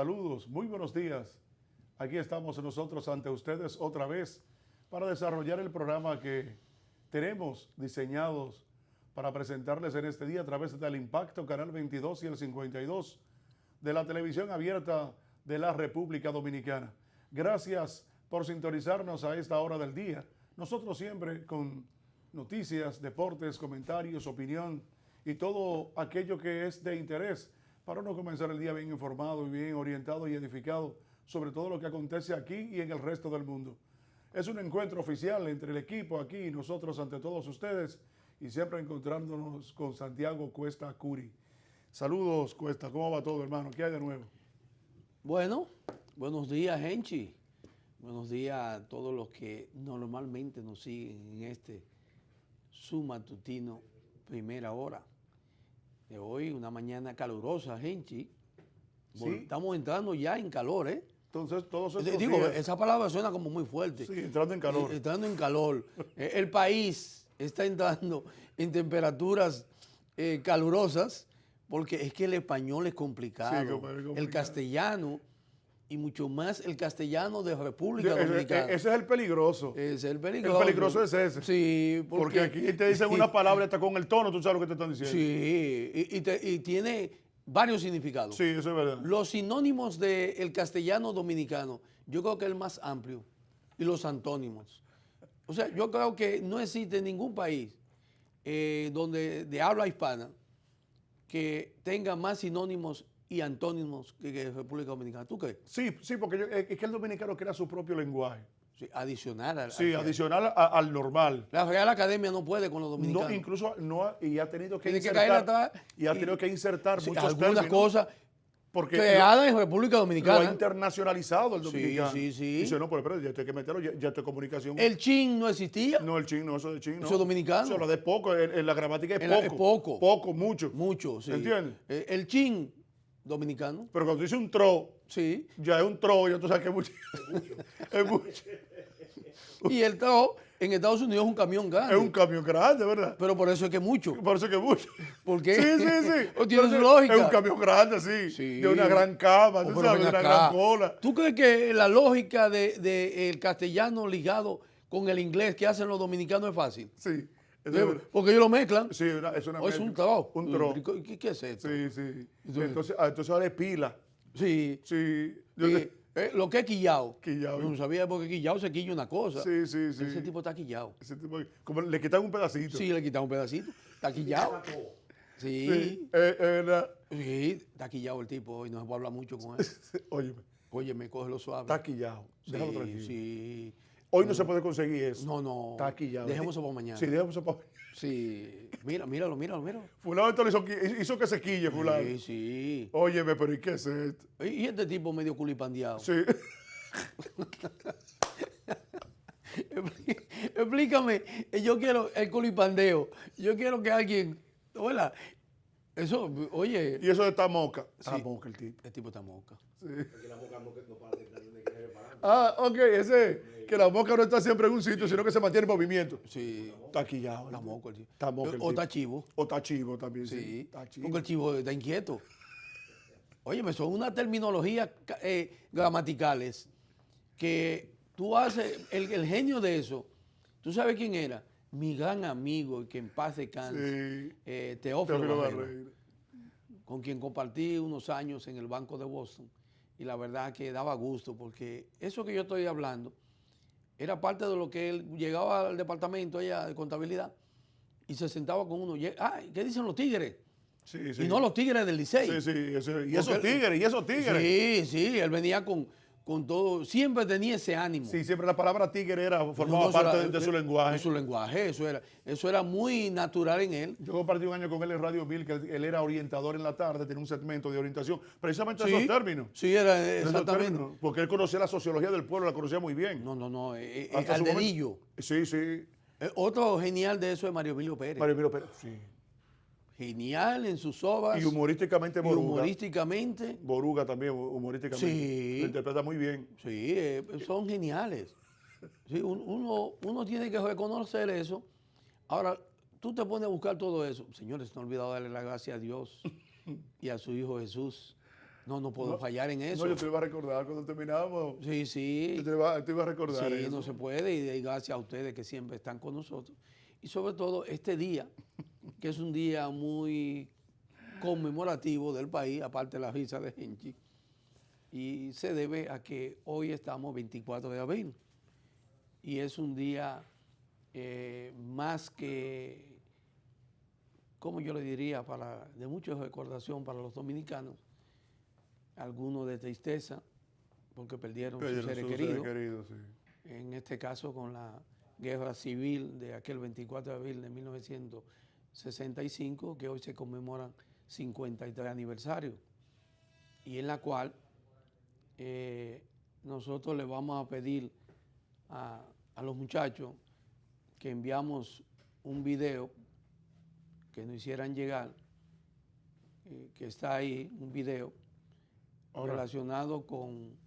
saludos, muy buenos días. Aquí estamos nosotros ante ustedes otra vez para desarrollar el programa que tenemos diseñados para presentarles en este día a través del Impacto, Canal 22 y el 52 de la televisión abierta de la República Dominicana. Gracias por sintonizarnos a esta hora del día. Nosotros siempre con noticias, deportes, comentarios, opinión y todo aquello que es de interés para uno comenzar el día bien informado y bien orientado y edificado sobre todo lo que acontece aquí y en el resto del mundo. Es un encuentro oficial entre el equipo aquí y nosotros ante todos ustedes y siempre encontrándonos con Santiago Cuesta Curi. Saludos, Cuesta, ¿cómo va todo, hermano? ¿Qué hay de nuevo? Bueno, buenos días, Henchi. Buenos días a todos los que normalmente nos siguen en este su matutino primera hora. De hoy, una mañana calurosa, Henchi. Sí. Estamos entrando ya en calor, ¿eh? Entonces, todos estos Digo, días, esa palabra suena como muy fuerte. sí, entrando en calor. Entrando en calor. El país está entrando en temperaturas calurosas porque es que el español es complicado. Sí, es complicado. El castellano, y mucho más el castellano de República Ese Dominicana. es el peligroso. Es el peligroso. El peligroso es ese. Sí, porque aquí te dicen una palabra hasta con el tono, tú sabes lo que te están diciendo. Sí, y tiene varios significados. Sí, eso es verdad. Los sinónimos del castellano dominicano, yo creo que es el más amplio. Y los antónimos. O sea, yo creo que no existe ningún país donde de habla hispana que tenga más sinónimos y antónimos que República Dominicana. ¿Tú crees? Sí, porque es que el dominicano crea su propio lenguaje. Sí, adicional al. Sí, adicional al normal. La Real Academia no puede con los No, dominicanos. incluso no, y ha tenido que Tiene que insertar, caer atrás y ha tenido que insertar sí, muchos algunas términos, cosas porque creadas en República lo ha Dominicana. internacionalizado el Sí, dominicano. sí. Dice, no, pero espérate, ya esto hay que meterlo, ya esto es comunicación. El chin no existía. No, el chin, no, eso de chin, no. Eso es dominicano. Eso lo de poco, en la gramática es Es poco. Poco, mucho. Mucho, sí. ¿Entiendes? El chin dominicano. Pero cuando dice un tro, Sí. ya es un tro, ya tú sabes que es mucho. Es mucho. Y el tro en Estados Unidos es un camión grande. Es un camión grande, ¿verdad? Pero por eso es que es mucho. Por eso que es mucho. ¿Por qué? Sí. ¿O tiene su Entonces, lógica? Es un camión grande, sí. Sí. De una gran cama, tú Pero sabes, de ven una acá. gran cola. ¿Tú crees que la lógica del castellano ligado con el inglés que hacen los dominicanos es fácil? Sí. Eso es verdad. Porque ellos lo mezclan. Sí, es una O es un mezcla. tro. Un tro. ¿Qué es esto? Sí. Entonces- Entonces ahora es pila. Sí. Sí. Lo que es quillao. Quillao. Yo no sabía porque quillao se quilla una cosa. Sí. Ese tipo está quillao. Ese tipo, como le quitan un pedacito. Sí, le quitamos un pedacito. Está quillao. Sí, Sí. es verdad. Sí, está quillao el tipo y no se puede hablar mucho con él. Óyeme, Oye, me coge lo suave. está quillado. Déjalo tranquilo. Sí. Hoy no se puede conseguir eso. No. Está quillado. Dejemos eso para mañana. Sí, dejemos eso para mañana. Sí. Míralo. Fulano entonces hizo que se quille, fulano. Sí. Óyeme, pero ¿y qué es esto? Y este tipo medio culipandeado. Sí. Explícame, yo quiero el culipandeo. Yo quiero que alguien, hola, eso, oye, Y eso de esta moca. Está Sí. moca el tipo. el tipo está moca. Sí. Ok, ese. Que la moca no está siempre en un sitio, sino que se mantiene en movimiento. Sí, Está quillado. está moco el tipo. Está moca el O tipo. está chivo. O está chivo también, sí. Sí, Está chivo. porque el chivo está inquieto. Oye, son unas terminologías gramaticales que tú haces, el genio de eso, ¿tú sabes quién era? Mi gran amigo, y que en paz descanse, Sí. Teófilo Teófilo Barrera, Barrera. con quien compartí unos años en el Banco de Boston. Y la verdad que daba gusto, porque eso que yo estoy hablando era parte de lo que él llegaba al departamento allá de contabilidad y se sentaba con uno. ¿Qué dicen los tigres? Sí. Y no los tigres del Licey. Sí. Y Porque esos tigres. Sí, él venía con todo, siempre tenía ese ánimo. Sí, siempre la palabra tigre formaba No, parte de su lenguaje. De su lenguaje, eso era muy natural en él. Yo compartí un año con él en Radio 1000, que él era orientador en la tarde, tenía un segmento de orientación, precisamente Sí, esos términos. Sí, era Esos exactamente. términos, porque él conocía la sociología del pueblo, la conocía muy bien. No, Hasta al su momento- dedillo. Sí. Otro genial de eso es Mario Emilio Pérez. Mario Emilio Pérez, sí. Genial en sus obras. Y humorísticamente Boruga. humorísticamente. Boruga también, humorísticamente. Sí. Lo interpreta muy bien. Sí, son geniales. Sí, uno tiene que reconocer eso. Ahora, tú te pones a buscar todo eso. Señores, no he olvidado darle la gracia a Dios y a su Hijo Jesús, No puedo No, fallar en eso. No, yo te iba a recordar cuando terminamos. Sí. Yo te iba a recordar Sí, eso. no se puede y gracias a ustedes que siempre están con nosotros. Y sobre todo este día, que es un día muy conmemorativo del país, aparte de la risa de Henchi, y se debe a que hoy estamos 24 de abril y es un día más que, como yo le diría, de mucha recordación para los dominicanos, algunos de tristeza, porque perdieron sus seres queridos, sí. en este caso con la guerra civil de aquel 24 de abril de 1965, que hoy se conmemoran 53 aniversarios, y en la cual nosotros le vamos a pedir a los muchachos que enviamos un video que nos hicieran llegar, que está ahí, un video relacionado con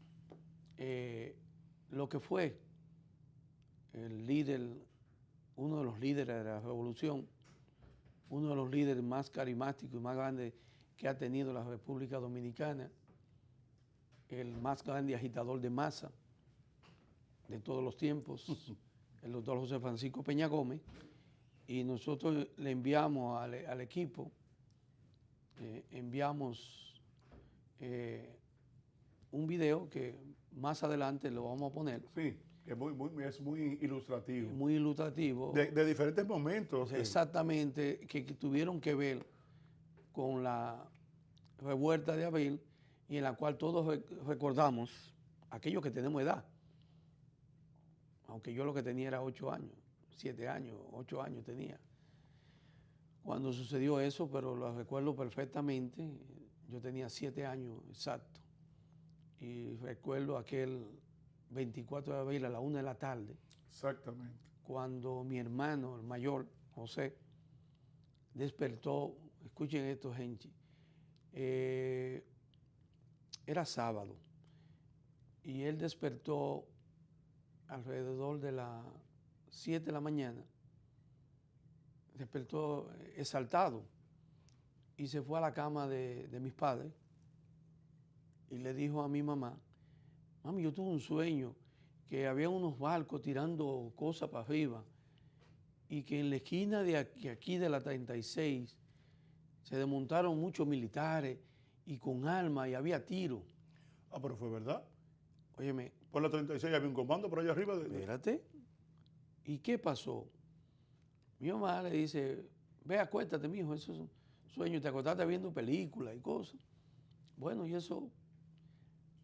lo que fue el líder, uno de los líderes de la revolución, uno de los líderes más carismáticos y más grandes que ha tenido la República Dominicana, el más grande agitador de masa de todos los tiempos, el doctor José Francisco Peña Gómez, y nosotros le enviamos al equipo, enviamos un video que más adelante lo vamos a poner. Sí, que es muy ilustrativo. Muy ilustrativo. De diferentes momentos. Exactamente, que tuvieron que ver con la revuelta de abril y en la cual todos recordamos, aquellos que tenemos edad, aunque yo lo que tenía era 8 años, 7 años, 8 años tenía, cuando sucedió eso, pero lo recuerdo perfectamente, yo tenía 7 años exacto, y recuerdo aquel 24 de abril a la 1 de la tarde. Exactamente. Cuando mi hermano, el mayor, José, despertó, escuchen esto, gente, era sábado, y él despertó alrededor de las 7 de la mañana, despertó exaltado, y se fue a la cama de mis padres, y le dijo a mi mamá, mami, yo tuve un sueño, que había unos barcos tirando cosas para arriba, y que en la esquina de aquí de la 36 se desmontaron muchos militares y con armas y había tiros. Ah, pero fue verdad. Óyeme. Por la 36 había un comando por allá arriba. Espérate. ¿Y qué pasó? Mi mamá le dice, ve, acuéstate, mijo, eso es un sueño, te acostaste viendo películas y cosas. Bueno, y eso,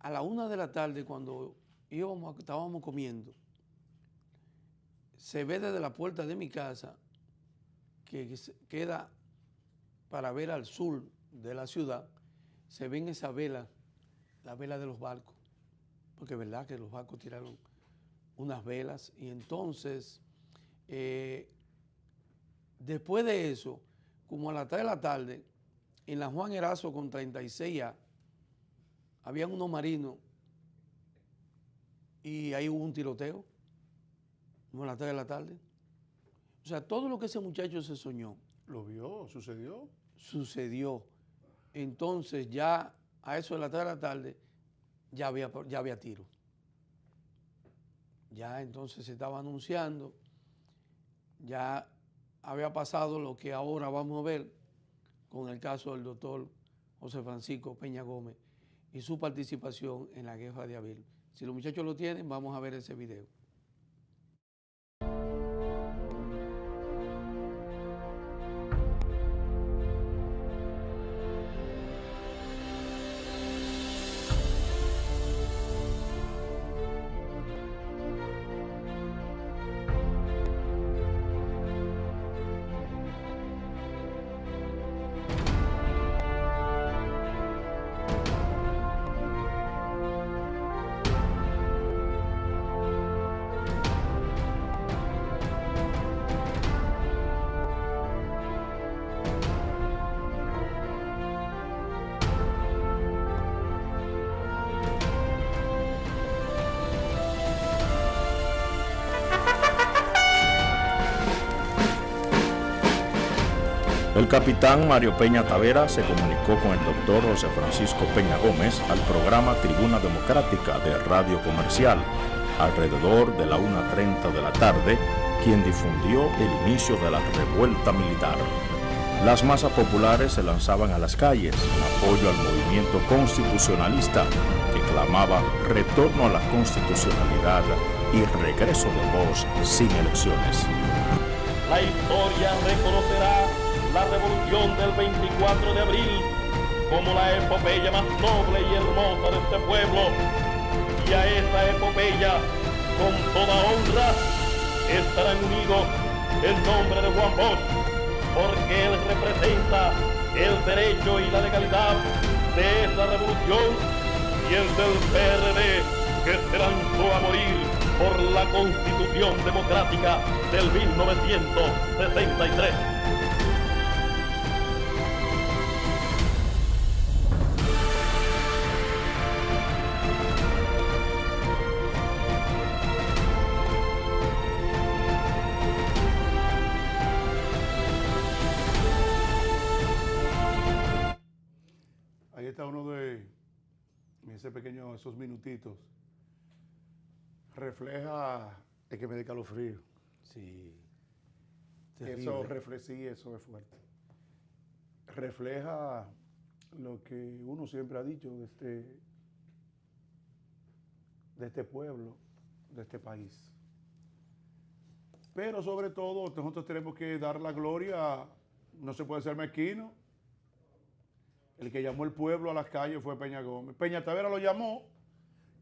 a la 1 de la tarde, cuando estábamos comiendo, se ve desde la puerta de mi casa, que queda para ver al sur de la ciudad, se ven esas velas, las velas de los barcos, porque es verdad que los barcos tiraron unas velas, y entonces, después de eso, como a las 3 de la tarde, en la Juan Erazo con 36A, habían unos marinos, y ahí hubo un tiroteo, como a las 3 de la tarde. O sea, todo lo que ese muchacho se soñó. ¿Lo vio? ¿Sucedió? Sucedió. Entonces ya a eso de las 3 de la tarde ya había tiro. Ya entonces se estaba anunciando, ya había pasado lo que ahora vamos a ver con el caso del doctor José Francisco Peña Gómez y su participación en la guerra de abril. Si los muchachos lo tienen, vamos a ver ese video. El capitán Mario Peña Tavera se comunicó con el doctor José Francisco Peña Gómez al programa Tribuna Democrática de Radio Comercial, alrededor de la 1:30 de la tarde, quien difundió el inicio de la revuelta militar. Las masas populares se lanzaban a las calles en apoyo al movimiento constitucionalista que clamaba retorno a la constitucionalidad y regreso de voz sin elecciones. La historia reconocerá la revolución del 24 de abril como la epopeya más noble y hermosa de este pueblo. Y a esa epopeya, con toda honra, estarán unidos el nombre de Juan Bosch, porque él representa el derecho y la legalidad de esa revolución, y el del PRD, que se lanzó a morir por la Constitución Democrática del 1963. Ahí está uno de esos minutitos. Refleja el que me dé calofrío. Sí. Eso sí, eso es fuerte. Refleja lo que uno siempre ha dicho de este pueblo, de este país. Pero sobre todo, nosotros tenemos que dar la gloria, no se puede ser mezquino. El que llamó el pueblo a las calles fue Peña Gómez. Peña Tavera lo llamó,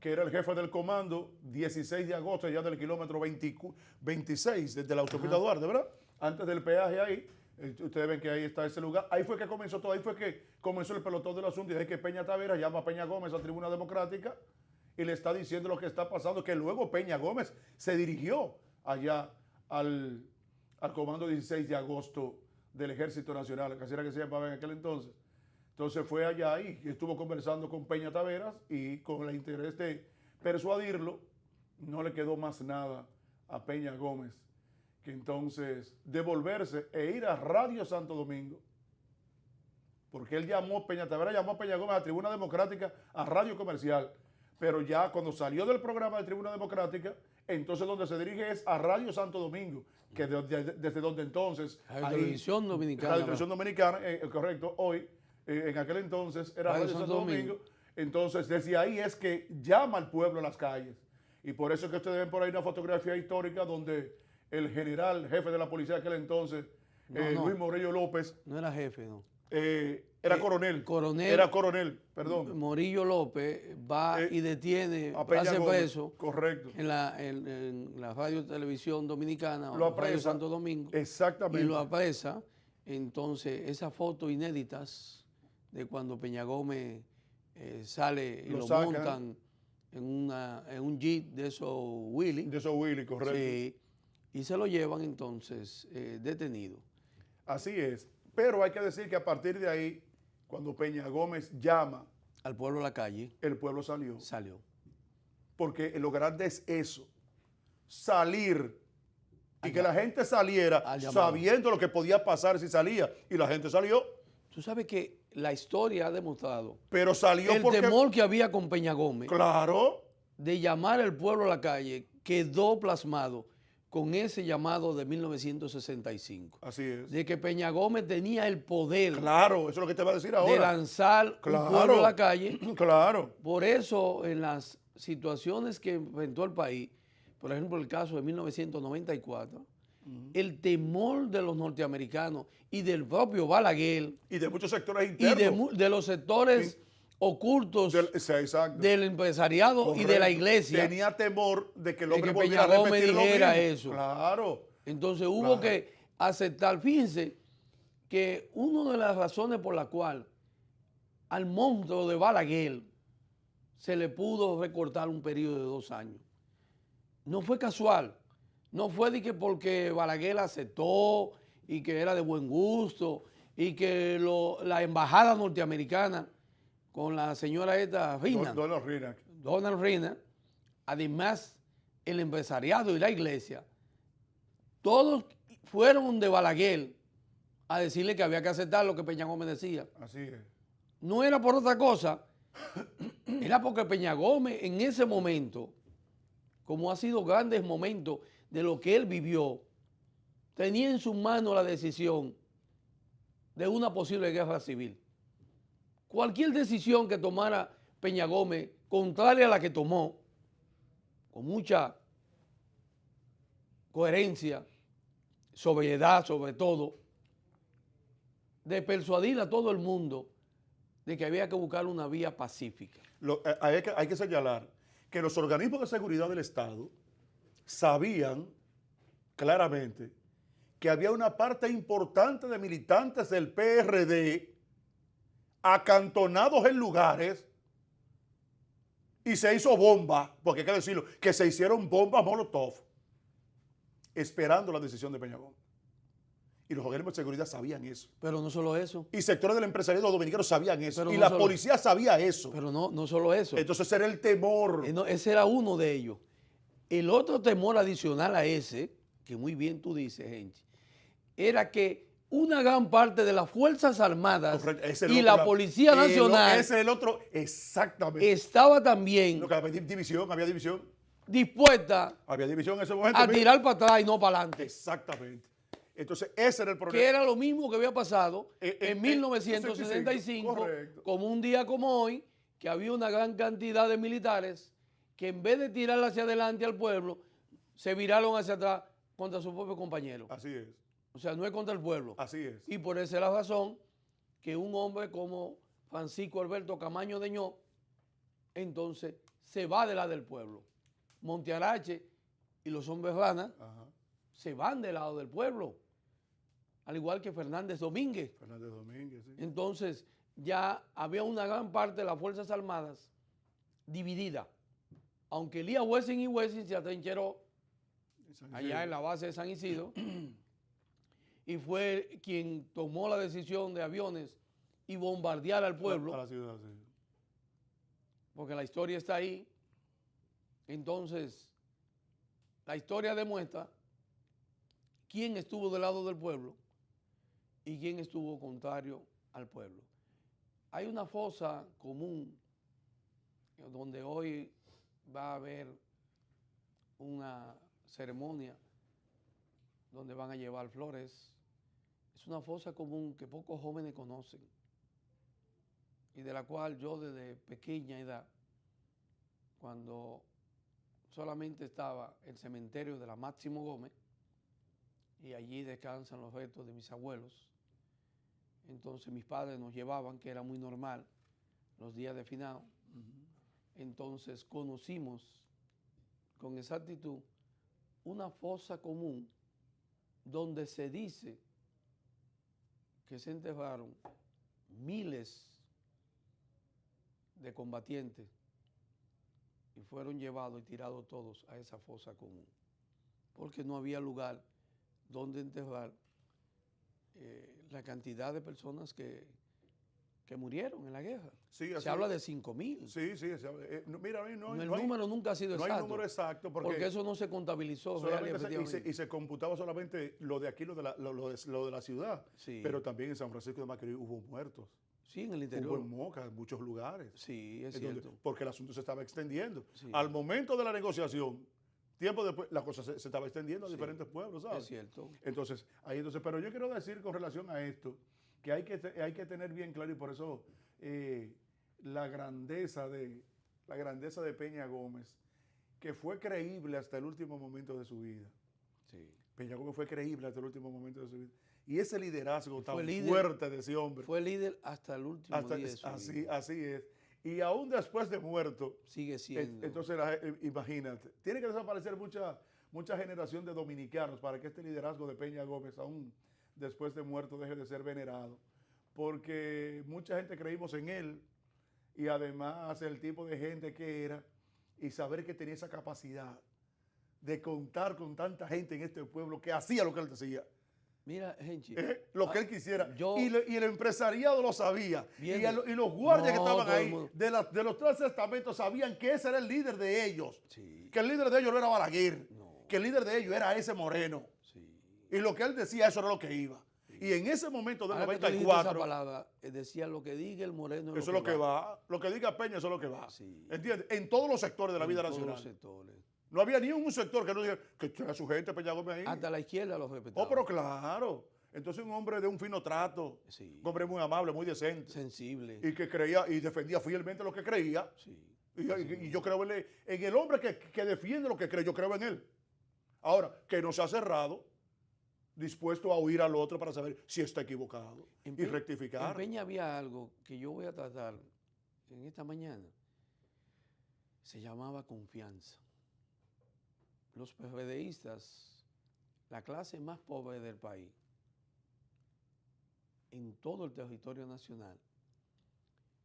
que era el jefe del comando, 16 de agosto, ya del kilómetro 26, desde la autopista Duarte, ¿verdad? Antes del peaje ahí, ustedes ven que ahí está ese lugar. Ahí fue que comenzó todo, ahí fue que comenzó el pelotón del asunto, y es que Peña Tavera llama a Peña Gómez a Tribuna Democrática y le está diciendo lo que está pasando, que luego Peña Gómez se dirigió allá al comando 16 de agosto del Ejército Nacional, que así era que se llamaba en aquel entonces. Entonces fue allá y estuvo conversando con Peña Taveras, y con el interés de persuadirlo, no le quedó más nada a Peña Gómez que entonces devolverse e ir a Radio Santo Domingo, porque él Peña Tavera llamó a Peña Gómez a Tribuna Democrática, a Radio Comercial, pero ya cuando salió del programa de Tribuna Democrática, entonces donde se dirige es a Radio Santo Domingo, que desde donde entonces... Radio Televisión Dominicana. Radio Televisión Dominicana, correcto, hoy... en aquel entonces era Radio Santo Domingo. Entonces desde ahí es que llama al pueblo a las calles, y por eso es que ustedes ven por ahí una fotografía histórica donde el general jefe de la policía de aquel entonces, Luis Morillo López, no era jefe, no, era coronel, perdón, Morillo López va y detiene, hace preso, correcto, en la Radio Televisión Dominicana, lo apresa, Radio Santo Domingo, exactamente, y lo apresa. Entonces esas fotos inéditas de cuando Peña Gómez sale y lo montan en un jeep de esos Willy. De esos Willy, correcto. Sí, y se lo llevan entonces detenido. Así es. Pero hay que decir que a partir de ahí, cuando Peña Gómez llama al pueblo a la calle, el pueblo salió. Salió. Porque lo grande es eso, salir. Y que la gente saliera sabiendo lo que podía pasar si salía. Y la gente salió. Tú sabes que la historia ha demostrado. Pero salió el temor que había con Peña Gómez. Claro. De llamar al pueblo a la calle quedó plasmado con ese llamado de 1965. Así es. De que Peña Gómez tenía el poder. Claro, eso es lo que te va a decir ahora. De lanzar un pueblo a la calle. Claro. Por eso, en las situaciones que enfrentó el país, por ejemplo, el caso de 1994, el temor de los norteamericanos y del propio Balaguer. Y de muchos sectores internos. Y de los sectores ocultos del empresariado. Correcto. Y de la iglesia. Tenía temor de que el hombre Peña Gómez dijera eso. Claro. Entonces hubo que aceptar. Fíjense que una de las razones por la cual al monstruo de Balaguer se le pudo recortar un periodo de 2 años. No fue casual, no fue de que porque Balaguer aceptó y que era de buen gusto y que la embajada norteamericana con la señora esta Rina, Donald Rina, además el empresariado y la iglesia, todos fueron de Balaguer a decirle que había que aceptar lo que Peña Gómez decía. Así es. No era por otra cosa, era porque Peña Gómez en ese momento, como ha sido grandes momentos de lo que él vivió, tenía en sus manos la decisión de una posible guerra civil. Cualquier decisión que tomara Peña Gómez, contraria a la que tomó, con mucha coherencia, sobriedad sobre todo, de persuadir a todo el mundo de que había que buscar una vía pacífica. Hay que señalar que los organismos de seguridad del Estado sabían claramente que había una parte importante de militantes del PRD acantonados en lugares y se hizo bomba, porque hay que decirlo, que se hicieron bombas Molotov esperando la decisión de Peña Gómez. Y los organismos de seguridad sabían eso. Pero no solo eso. Y sectores del empresariado dominicano sabían eso. Pero y no la solo, policía sabía eso. Pero no solo eso. Entonces era el temor. No, ese era uno de ellos. El otro temor adicional a ese, que muy bien tú dices, Henchi, era que una gran parte de las Fuerzas Armadas y la Policía Nacional ese es el otro, exactamente. estaba también Había división. Dispuesta Había división en ese momento. a tirar para atrás y no para adelante. Exactamente. Entonces ese era el problema. Que era lo mismo que había pasado en 1965, correcto. como un día como hoy, que había una gran cantidad de militares que en vez de tirar hacia adelante al pueblo, se viraron hacia atrás contra sus propios compañeros. Así es. O sea, no es contra el pueblo. Así es. Y por esa es la razón que un hombre como Francisco Alberto Camaño Deñó, entonces se va de la del pueblo. Montearache y los hombres ranas se van del lado del pueblo, al igual que Fernández Domínguez. Sí. Entonces ya había una gran parte de las Fuerzas Armadas dividida. Aunque Elías Wessing y Wessing se atrincheró allá en la base de San Isidro y fue quien tomó la decisión de aviones y bombardear al pueblo. A la ciudad, sí. Porque la historia está ahí. Entonces, la historia demuestra quién estuvo del lado del pueblo y quién estuvo contrario al pueblo. Hay una fosa común donde hoy va a haber una ceremonia donde van a llevar flores. Es una fosa común que pocos jóvenes conocen y de la cual yo desde pequeña edad, cuando solamente estaba el cementerio de la Máximo Gómez y allí descansan los restos de mis abuelos, entonces mis padres nos llevaban, que era muy normal, los días de finado. Entonces conocimos con exactitud una fosa común donde se dice que se enterraron miles de combatientes y fueron llevados y tirados todos a esa fosa común, porque no había lugar donde enterrar la cantidad de personas que murieron en la guerra. Sí, se habla de 5,000. Sí. Mira, el número nunca ha sido exacto. No hay número exacto porque eso no se contabilizó real y efectivamente. Y se computaba solamente lo de aquí, lo de la ciudad. Sí. Pero también en San Francisco de Macorís hubo muertos. Sí, en el interior. Hubo en Moca, en muchos lugares. Sí, es cierto. Porque el asunto se estaba extendiendo. Sí. Al momento de la negociación, tiempo después, la cosa se estaba extendiendo a diferentes pueblos, ¿sabes? Es cierto. Entonces, pero yo quiero decir con relación a esto, que hay que tener bien claro, y por eso la grandeza de Peña Gómez, que fue creíble hasta el último momento de su vida. Sí. Peña Gómez fue creíble hasta el último momento de su vida. Y ese liderazgo tan líder, fuerte de ese hombre. Fue líder hasta el último día de su vida. Así es. Y aún después de muerto, sigue siendo. Entonces, imagínate, tiene que desaparecer mucha generación de dominicanos para que este liderazgo de Peña Gómez, aún después de muerto, deje de ser venerado. Porque mucha gente creímos en él y además el tipo de gente que era y saber que tenía esa capacidad de contar con tanta gente en este pueblo que hacía lo que él decía. Mira, Henchi. Lo que él quisiera. Y el empresariado lo sabía. Y los guardias que estaban ahí, de los 3 estamentos, sabían que ese era el líder de ellos. Sí. Que el líder de ellos no era Balaguer. No. Que el líder de ellos era ese Moreno. Sí. Y lo que él decía, eso era lo que iba. Sí. Y en ese momento del Ahora que tú dijiste 94, esa palabra, decía lo que diga el Moreno. eso es lo que va. Lo que diga Peña, eso es lo que va. Sí. ¿Entiendes? En todos los sectores de la vida En todos nacional. los sectores. No había ni un sector que no diga que tenga su gente Peña Gómez ahí. Hasta la izquierda los respetaba. Oh, pero claro. Entonces un hombre de un fino trato, Sí. un hombre muy amable, muy decente. Sensible. Y que creía y defendía fielmente lo que creía. Sí. Y yo creo en el hombre que defiende lo que cree, yo creo en él. Ahora, que no se ha cerrado, dispuesto a oír al otro para saber si está equivocado y rectificar. En Peña había algo que yo voy a tratar en esta mañana. Se llamaba confianza. Los PRDistas, la clase más pobre del país, en todo el territorio nacional,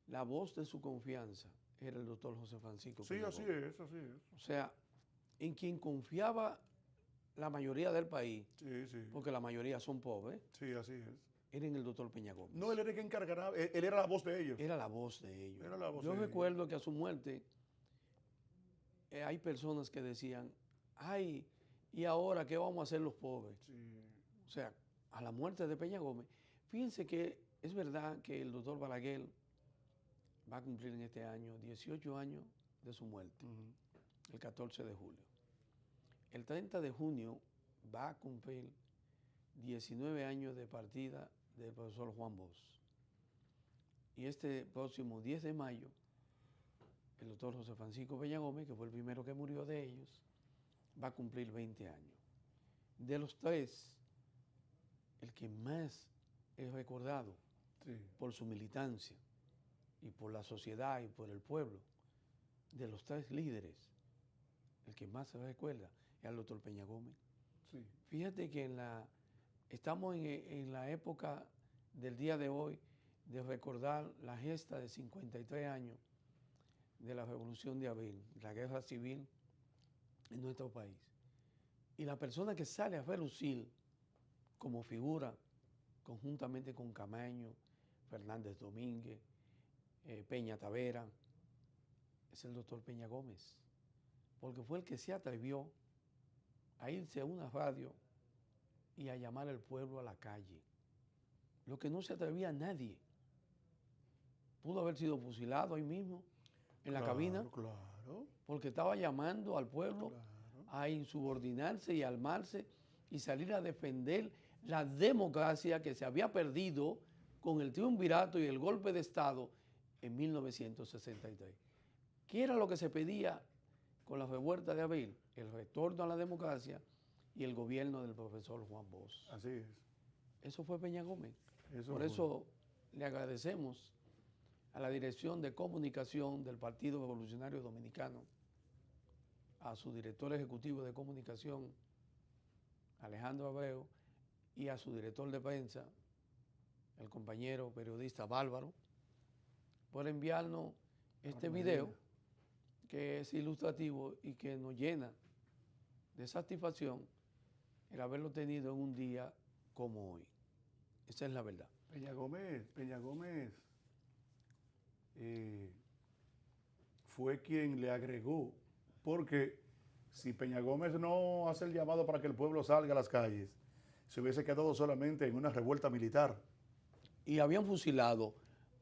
la voz de su confianza era el doctor José Francisco. Sí, Peña así Gómez. es, así es. O sea, en quien confiaba la mayoría del país, Sí, sí. porque la mayoría son pobres, Sí, así es. era en el doctor Peña Gómez. No, él era el que encargaba, él era la voz de ellos. Era la voz de ellos. Era la voz Yo de recuerdo que a su muerte hay personas que decían, ay, ¿y ahora qué vamos a hacer los pobres? Sí. O sea, a la muerte de Peña Gómez. Fíjense que es verdad que el doctor Balaguer va a cumplir en este año 18 años de su muerte, el 14 de julio. El 30 de junio va a cumplir 19 años de partida del profesor Juan Bosch. Y este próximo 10 de mayo, el doctor José Francisco Peña Gómez, que fue el primero que murió de ellos, va a cumplir 20 años. De los tres, el que más es recordado Sí. por su militancia y por la sociedad y por el pueblo, de los tres líderes, el que más se recuerda es el doctor Peña Gómez. Sí. Fíjate que estamos en la época del día de hoy de recordar la gesta de 53 años de la Revolución de Abril, la guerra civil en nuestro país. Y la persona que sale a relucir como figura, conjuntamente con Camaño, Fernández Domínguez, Peña Tavera, es el doctor Peña Gómez, porque fue el que se atrevió a irse a una radio y a llamar al pueblo a la calle, lo que no se atrevía a nadie. Pudo haber sido fusilado ahí mismo, en la cabina, Claro. porque estaba llamando al pueblo a insubordinarse y armarse y salir a defender la democracia que se había perdido con el triunvirato y el golpe de Estado en 1963. ¿Qué era lo que se pedía con la revuelta de abril? El retorno a la democracia y el gobierno del profesor Juan Bosch. Así es. Eso fue Peña Gómez. Eso Por fue. eso le agradecemos a la Dirección de Comunicación del Partido Revolucionario Dominicano, a su director ejecutivo de comunicación, Alejandro Abreu, y a su director de prensa, el compañero periodista Bárbaro, por enviarnos este video que es ilustrativo y que nos llena de satisfacción el haberlo tenido en un día como hoy. Esa es la verdad. Peña Gómez fue quien le agregó, porque si Peña Gómez no hace el llamado para que el pueblo salga a las calles, se hubiese quedado solamente en una revuelta militar. Y habían fusilado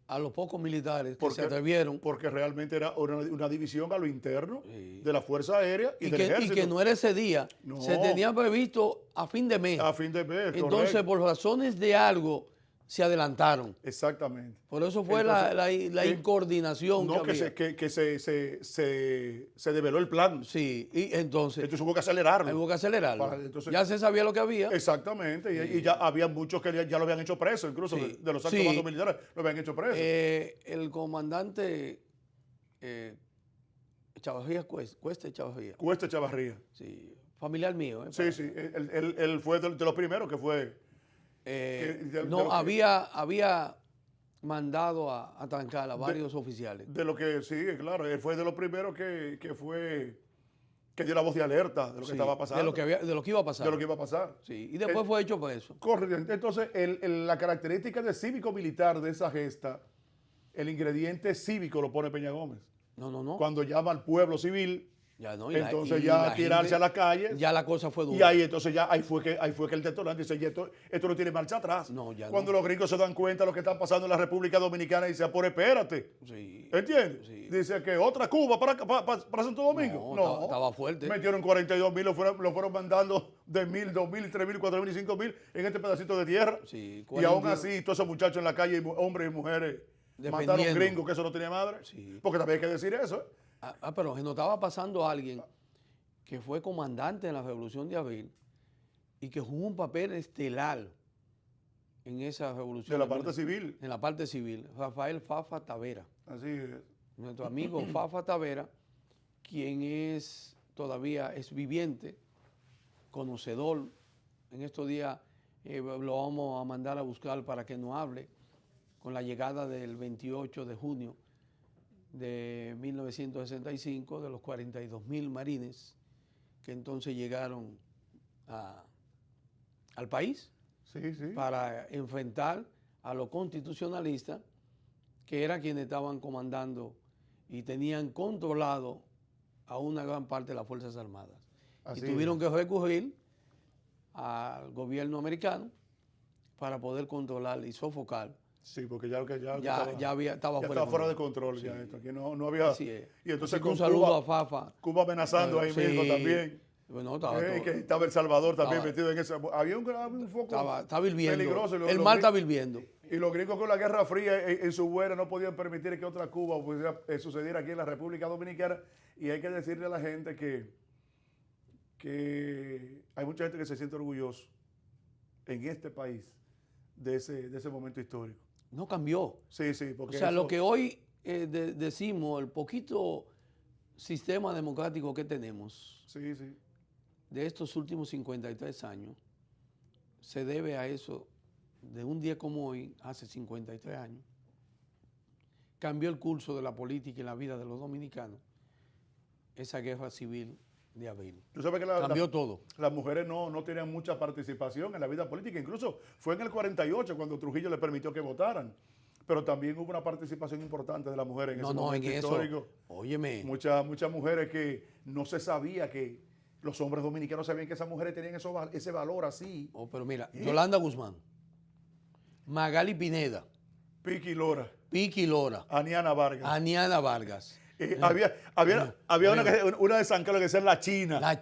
a los pocos militares que Porque- se atrevieron. Porque realmente era una división a lo interno Sí. de la Fuerza Aérea y, Y del que, Ejército. y que no era ese día, No. se tenía previsto a fin de mes. A fin de mes, Entonces, correcto. por razones de algo, se adelantaron. Exactamente. Por eso fue Entonces, la incoordinación No, que que, había. se develó el plan. Sí, y entonces Entonces hubo que acelerarlo. hubo que acelerarlo. Entonces- Ya se sabía lo que había. Exactamente, y ya había muchos que ya lo habían hecho preso, incluso Sí. de los altos Sí. mandos militares lo habían hecho preso. El comandante Chavarría Cuesta Chavarría, Cuesta Chavarría. sí, familiar mío. Sí, sí, él fue de los primeros que fue. de no, lo que- había mandado a trancar a varios oficiales. De lo que sí, claro, él fue de los primeros que dio la voz de alerta de lo que Sí, estaba pasando. de lo que iba a pasar. de lo que iba a pasar. Sí, y después fue hecho preso. Correcto. Entonces, la característica de cívico-militar de esa gesta, el ingrediente cívico lo pone Peña Gómez. No. Cuando llama al pueblo civil Ya no, Entonces ya tirarse a la calle. Ya la cosa fue dura. Y ahí entonces ya ahí fue que el detonante dice, esto no tiene marcha atrás. No, ya Cuando no. los gringos se dan cuenta de lo que está pasando en la República Dominicana y dicen, por espérate. Sí. ¿Entiendes? Sí. Dice que otra Cuba para Santo Domingo. No, estaba fuerte. Metieron 42,000, lo fueron mandando de 1,000, 2,000, 3,000, 4,000 y 5,000 en este pedacito de tierra. Sí, y aún así, todos esos muchachos en la calle, hombres y mujeres, mataron gringos, que eso no tenía madre. Sí. Porque también hay que decir eso. Pero se nos estaba pasando alguien que fue comandante en la Revolución de Abril y que jugó un papel estelar en esa revolución. De la parte civil. En la parte civil. Rafael Fafa Tavera. Así es. Nuestro amigo Fafa Tavera, quien todavía es viviente, conocedor. En estos días lo vamos a mandar a buscar para que nos hable con la llegada del 28 de junio de 1965 de los 42,000 marines que entonces llegaron al país para enfrentar a los constitucionalistas, que eran quienes estaban comandando y tenían controlado a una gran parte de las Fuerzas Armadas. Así y tuvieron que recurrir al gobierno americano para poder controlar y sofocar. Sí, porque ya estaba fuera de control. Sí. Ya esto. Aquí no había. Así es. Y entonces Así que con un saludo Cuba, a Fafa. Cuba amenazando ahí mismo también. Bueno, Que estaba El Salvador también metido en ese. Había un foco estaba hirviendo. peligroso. El mar estaba hirviendo. Y los gringos con la Guerra Fría en su vuelo no podían permitir que otra Cuba sucediera aquí en la República Dominicana. Y hay que decirle a la gente que hay mucha gente que se siente orgulloso en este país de ese momento histórico. No cambió. Sí, porque o sea, lo que hoy decimos, el poquito sistema democrático que tenemos de estos últimos 53 años, se debe a eso. De un día como hoy, hace 53 años, cambió el curso de la política y la vida de los dominicanos, esa guerra civil de abril. Tú sabes que cambió todo. Las mujeres no tenían mucha participación en la vida política. Incluso fue en el 48 cuando Trujillo le permitió que votaran. Pero también hubo una participación importante de las mujeres en ese momento histórico. Óyeme. Muchas mujeres que no se sabía que los hombres dominicanos sabían que esas mujeres tenían ese valor así. Oh, pero mira, Yolanda Guzmán, Magali Pineda, Piqui Lora, Aniana Vargas. Había una de San Carlos que decía la China. La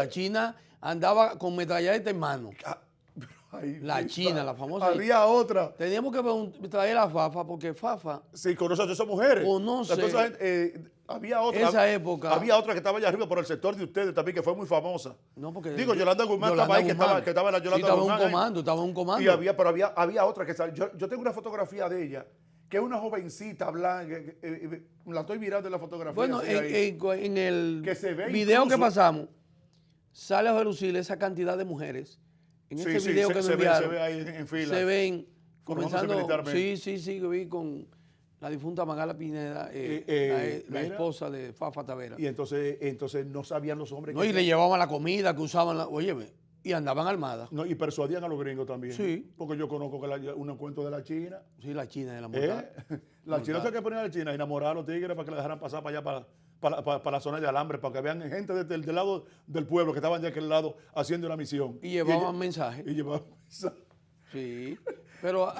China andaba con metralleta en mano. La China, la famosa. Había otra. Teníamos que traer a Fafa, porque Fafa. Sí, conoce a esas mujeres. Había otra. Esa época. Había otra que estaba allá arriba por el sector de ustedes también, que fue muy famosa. No, porque. Digo, Yolanda Guzmán estaba ahí, que estaba la Yolanda Guzmán. Estaba un comando. Y había otra que yo tengo una fotografía de ella, que es una jovencita blanca. La estoy mirando en la fotografía. Bueno, en el que se ve video incluso, que pasamos, sale a relucir esa cantidad de mujeres. En este video que nos enviaron, se ve ahí en fila. Se ven comenzando. Sí, vi con la difunta Magala Pineda, la esposa de Fafa Tavera. Y entonces no sabían los hombres. No, y le llevaban la comida que usaban, óyeme, y andaban armadas. No, y persuadían a los gringos también. Sí. Porque yo conozco un cuento de la China. Sí, la China de la montaña. La China se que ponía a la China, enamorar a los tigres para que le dejaran pasar para allá, para la zona de alambre, para que vean gente del lado del pueblo que estaban de aquel lado haciendo una misión. Y llevaban mensajes. Sí, pero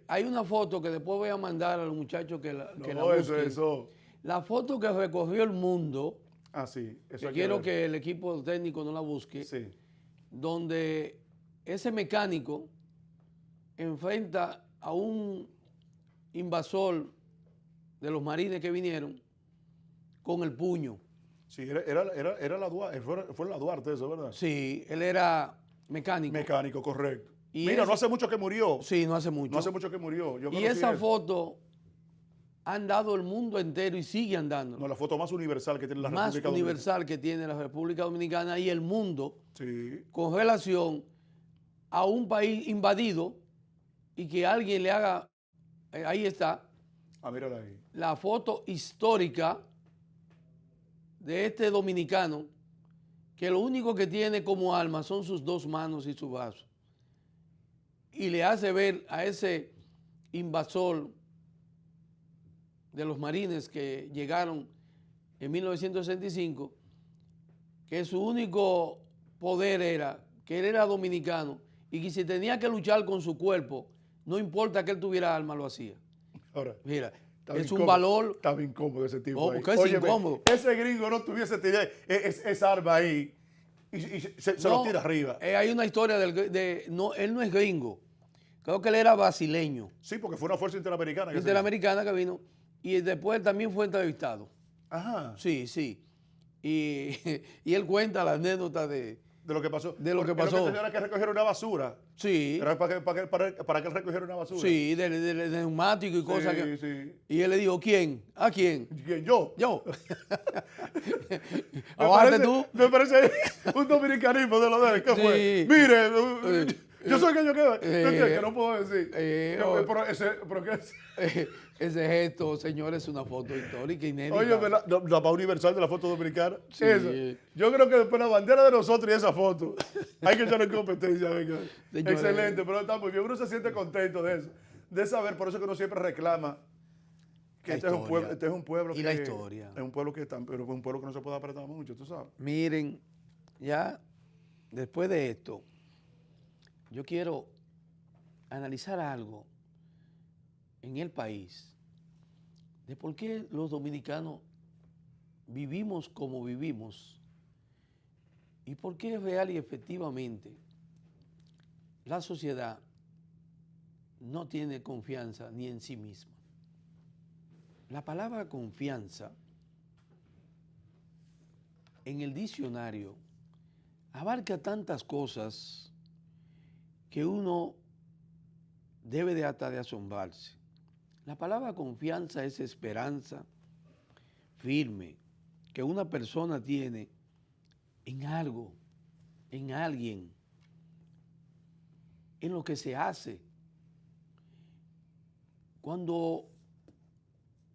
hay una foto que después voy a mandar a los muchachos que la busquen. Eso. La foto que recorrió el mundo. Sí. Eso quiero que el equipo técnico no la busque. Sí. Donde ese mecánico enfrenta a un invasor de los marines que vinieron con el puño. Sí, era la Duarte, fue la Duarte eso, ¿verdad? Sí, él era mecánico. Mecánico, correcto. Y mira, no hace mucho que murió. Sí, no hace mucho. No hace mucho que murió. Y esa foto ha andado el mundo entero y sigue andando. No, la foto más universal que tiene la República Dominicana. Más universal que tiene la República Dominicana y el mundo, sí, con relación a un país invadido y que alguien le haga, ahí está, mírala ahí, la foto histórica de este dominicano que lo único que tiene como alma son sus dos manos y su brazo. Y le hace ver a ese invasor de los marines que llegaron en 1965 que su único poder era que él era dominicano y que si tenía que luchar con su cuerpo, no importa que él tuviera arma, lo hacía. Ahora, Mira, estaba es un incómodo, valor. Estaba incómodo ese tipo. Oh, ahí. ¿qué es Óyeme, incómodo? ese gringo no tuviese esa arma ahí y se lo tira arriba. Hay una historia no, él no es gringo. Creo que él era brasileño. Sí, porque fue una fuerza interamericana. Interamericana que vino. Y después también fue entrevistado. Ajá. Sí, sí. Y, y él cuenta la anécdota de lo que pasó. De lo que pasó. Era que recogiera una basura. Sí. Era para que él recogiera una basura. Sí, de neumático y cosas. Sí. Y él le dijo, ¿quién? ¿A quién? ¿Quién? Yo. Abájate tú. Me parece un dominicanismo de lo de él. ¿Qué fue? Mire, yo soy que no puedo decir. Pero ¿qué es? Ese gesto, señores, es una foto histórica inédita. Oye, la más universal de la foto dominicana. Sí. Esa. Yo creo que después la bandera de nosotros y esa foto, hay que echarle competencia. Venga. Excelente, pero está muy bien. Uno se siente contento de eso, de saber, por eso que uno siempre reclama que este es un pueblo y la historia. Es un pueblo que está, pero es un pueblo que no se puede apretar mucho, tú sabes. Miren, ya después de esto, yo quiero analizar algo en el país de por qué los dominicanos vivimos como vivimos y por qué real y efectivamente la sociedad no tiene confianza ni en sí misma. La palabra confianza en el diccionario abarca tantas cosas que uno debe de hasta de asombrarse. La palabra confianza es esperanza firme que una persona tiene en algo, en alguien, en lo que se hace. Cuando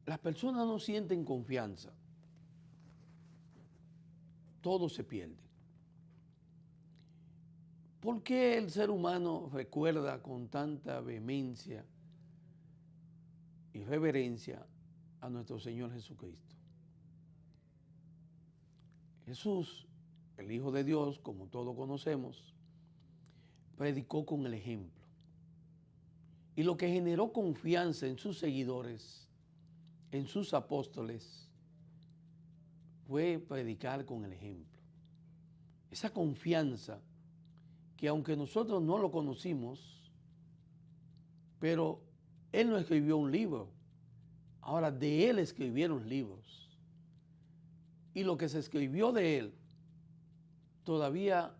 las personas no sienten confianza, todo se pierde. ¿Por qué el ser humano recuerda con tanta vehemencia y reverencia a nuestro Señor Jesucristo? Jesús, el Hijo de Dios, como todos conocemos, predicó con el ejemplo. Y lo que generó confianza en sus seguidores, en sus apóstoles, fue predicar con el ejemplo. Esa confianza que aunque nosotros no lo conocimos, pero él no escribió un libro, ahora de él escribieron libros. Y lo que se escribió de él todavía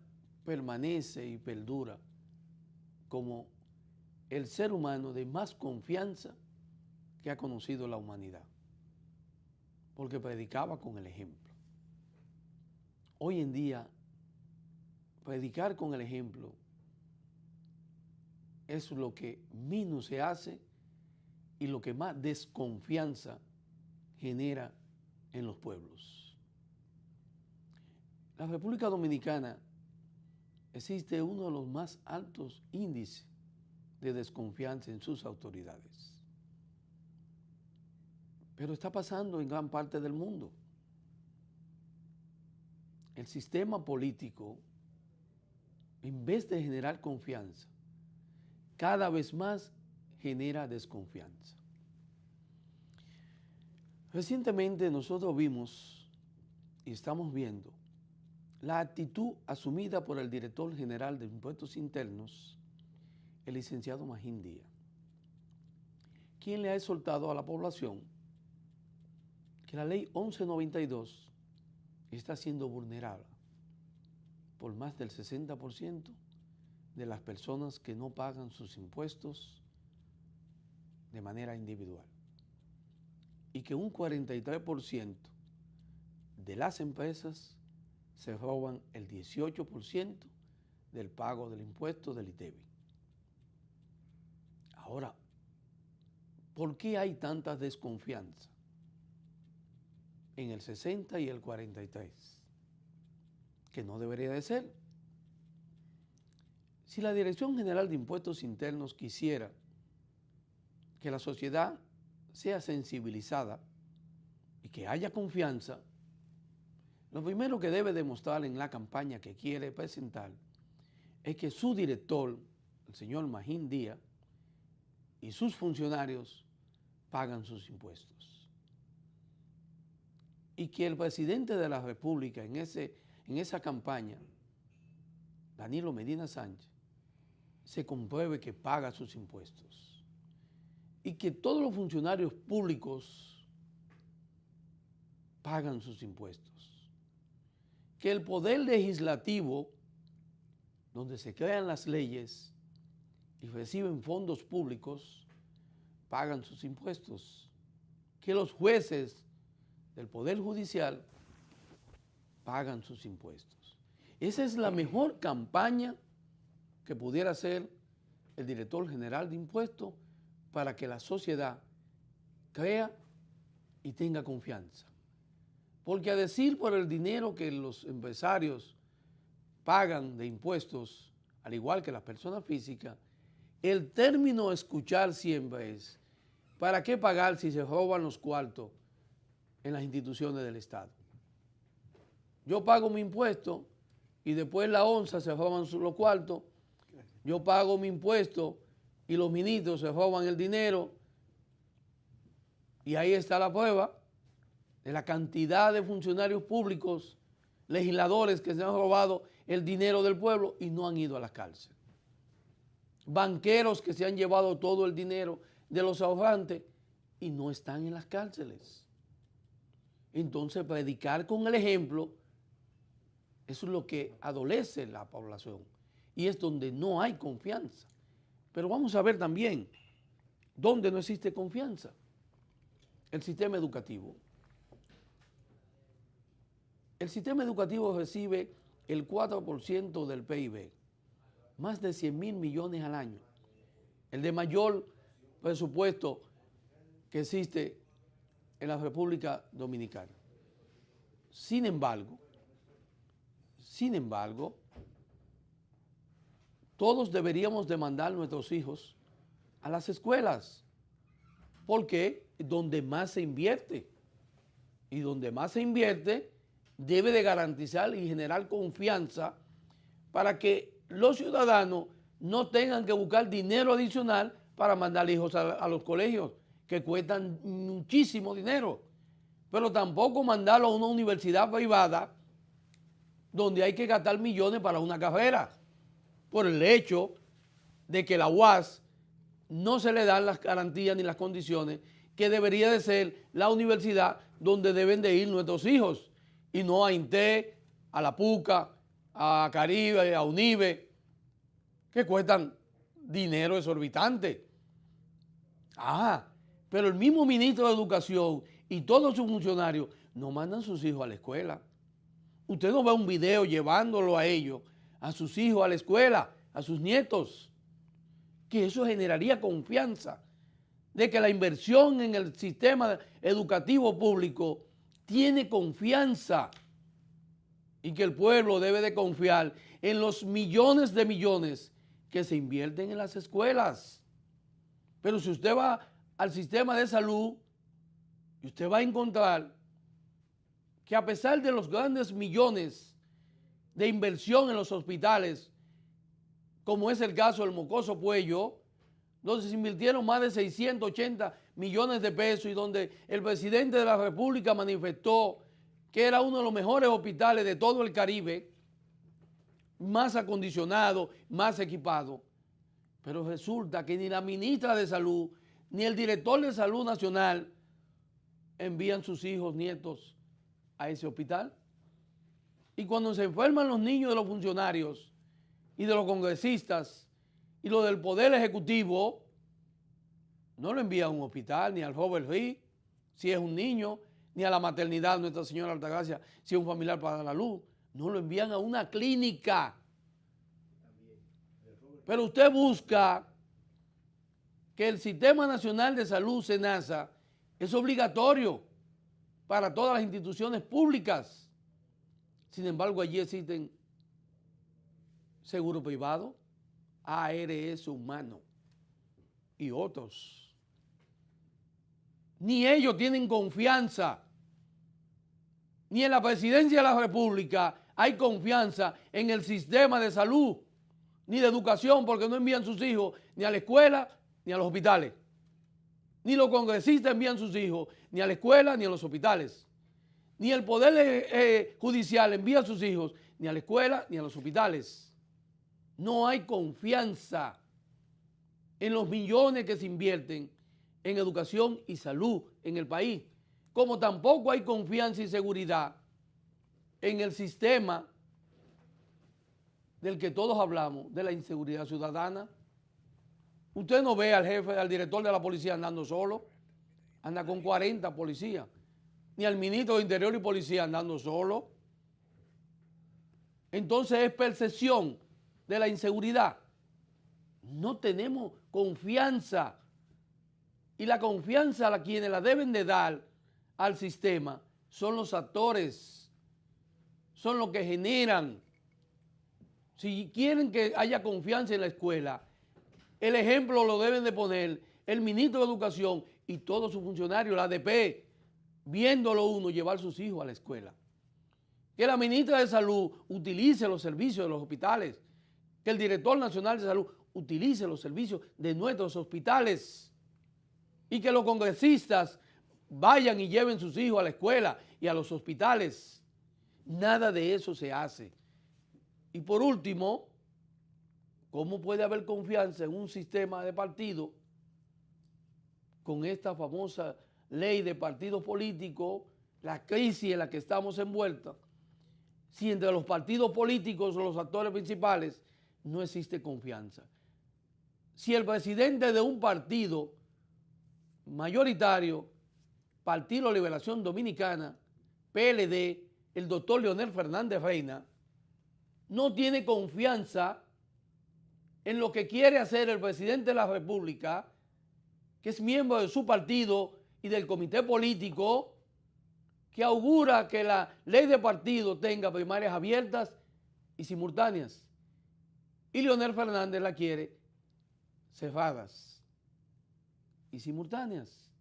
permanece y perdura como el ser humano de más confianza que ha conocido la humanidad, porque predicaba con el ejemplo. Hoy en día, predicar con el ejemplo es lo que menos se hace y lo que más desconfianza genera en los pueblos. La República Dominicana existe uno de los más altos índices de desconfianza en sus autoridades. Pero está pasando en gran parte del mundo. El sistema político, en vez de generar confianza, cada vez más genera desconfianza. Recientemente nosotros vimos y estamos viendo la actitud asumida por el director general de Impuestos Internos, el licenciado Magín Díaz, quien le ha exhortado a la población que la ley 1192 está siendo vulnerada por más del 60% de las personas que no pagan sus impuestos de manera individual y que un 43% de las empresas se roban el 18% del pago del impuesto del ITEVI. Ahora, ¿por qué hay tanta desconfianza en el 60 y el 43? Que no debería de ser. Si la Dirección General de Impuestos Internos quisiera que la sociedad sea sensibilizada y que haya confianza, Lo primero que debe demostrar en la campaña que quiere presentar es que su director, el señor Magín Díaz, y sus funcionarios pagan sus impuestos. Y que el presidente de la República en esa campaña, Danilo Medina Sánchez, se compruebe que paga sus impuestos. Y que todos los funcionarios públicos pagan sus impuestos. Que el poder legislativo, donde se crean las leyes y reciben fondos públicos, pagan sus impuestos. Que los jueces del Poder Judicial pagan sus impuestos. Esa es la mejor campaña que pudiera hacer el director general de impuestos para que la sociedad crea y tenga confianza. Porque a decir por el dinero que los empresarios pagan de impuestos, al igual que las personas físicas, el término a escuchar siempre es, ¿para qué pagar si se roban los cuartos en las instituciones del Estado? Yo pago mi impuesto y después la onza se roban los cuartos. Yo pago mi impuesto y los ministros se roban el dinero. Y ahí está la prueba de la cantidad de funcionarios públicos, legisladores que se han robado el dinero del pueblo y no han ido a la cárcel. Banqueros que se han llevado todo el dinero de los ahorrantes y no están en las cárceles. Entonces, predicar con el ejemplo, eso es lo que adolece la población y es donde no hay confianza. Pero vamos a ver también dónde no existe confianza. El sistema educativo. El sistema educativo recibe el 4% del PIB, más de 100.000 millones al año. El de mayor presupuesto que existe en la República Dominicana. Sin embargo, todos deberíamos de mandar a nuestros hijos a las escuelas, porque es donde más se invierte. Y donde más se invierte, debe de garantizar y generar confianza para que los ciudadanos no tengan que buscar dinero adicional para mandar hijos a los colegios, que cuestan muchísimo dinero, pero tampoco mandarlo a una universidad privada donde hay que gastar millones para una carrera, por el hecho de que la UAS no se le dan las garantías ni las condiciones que debería de ser la universidad donde deben de ir nuestros hijos, y no a INTE, a la PUCA, a Caribe, a UNIBE, que cuestan dinero exorbitante. Pero el mismo ministro de Educación y todos sus funcionarios no mandan a sus hijos a la escuela. Usted no ve un video llevándolo a ellos, a sus hijos a la escuela, a sus nietos, que eso generaría confianza de que la inversión en el sistema educativo público tiene confianza y que el pueblo debe de confiar en los millones de millones que se invierten en las escuelas. Pero si usted va al sistema de salud, usted va a encontrar que a pesar de los grandes millones de inversión en los hospitales, como es el caso del Mocoso Puello, donde se invirtieron más de 680 millones de pesos y donde el presidente de la República manifestó que era uno de los mejores hospitales de todo el Caribe, más acondicionado, más equipado. Pero resulta que ni la ministra de Salud, ni el director de Salud Nacional envían sus hijos, nietos a ese hospital. Y cuando se enferman los niños de los funcionarios y de los congresistas y los del Poder Ejecutivo, no lo envían a un hospital, ni al Robert Reed, si es un niño, ni a la maternidad Nuestra Señora Altagracia, si es un familiar para la luz. No lo envían a una clínica. Pero usted busca que el Sistema Nacional de Salud, SENASA, es obligatorio para todas las instituciones públicas. Sin embargo, allí existen seguro privado, ARS Humano y otros. Ni ellos tienen confianza ni en la presidencia de la República hay confianza en el sistema de salud ni de educación, porque no envían sus hijos ni a la escuela ni a los hospitales. Ni los congresistas envían sus hijos ni a la escuela ni a los hospitales. Ni el Poder Judicial envía a sus hijos ni a la escuela ni a los hospitales. No hay confianza en los millones que se invierten en educación y salud en el país, como tampoco hay confianza y seguridad en el sistema del que todos hablamos, de la inseguridad ciudadana. Usted no ve al jefe, al director de la policía andando solo, anda con 40 policías, ni al ministro de Interior y Policía andando solo. Entonces es percepción de la inseguridad. No tenemos confianza, y la confianza a quienes la deben de dar al sistema son los actores, son los que generan. Si quieren que haya confianza en la escuela, el ejemplo lo deben de poner el ministro de Educación y todos sus funcionarios, la ADP, viéndolo uno llevar sus hijos a la escuela. Que la ministra de Salud utilice los servicios de los hospitales, que el director nacional de salud utilice los servicios de nuestros hospitales y que los congresistas vayan y lleven sus hijos a la escuela y a los hospitales. Nada de eso se hace. Y por último, ¿cómo puede haber confianza en un sistema de partido con esta famosa ley de partidos políticos, la crisis en la que estamos envueltos, si entre los partidos políticos o los actores principales no existe confianza? Si el presidente de un partido mayoritario, Partido Liberación Dominicana, PLD, el doctor Leonel Fernández Reina, no tiene confianza en lo que quiere hacer el presidente de la República, que es miembro de su partido y del comité político, que augura que la ley de partido tenga primarias abiertas y simultáneas, y Leonel Fernández la quiere cerradas y simultáneas.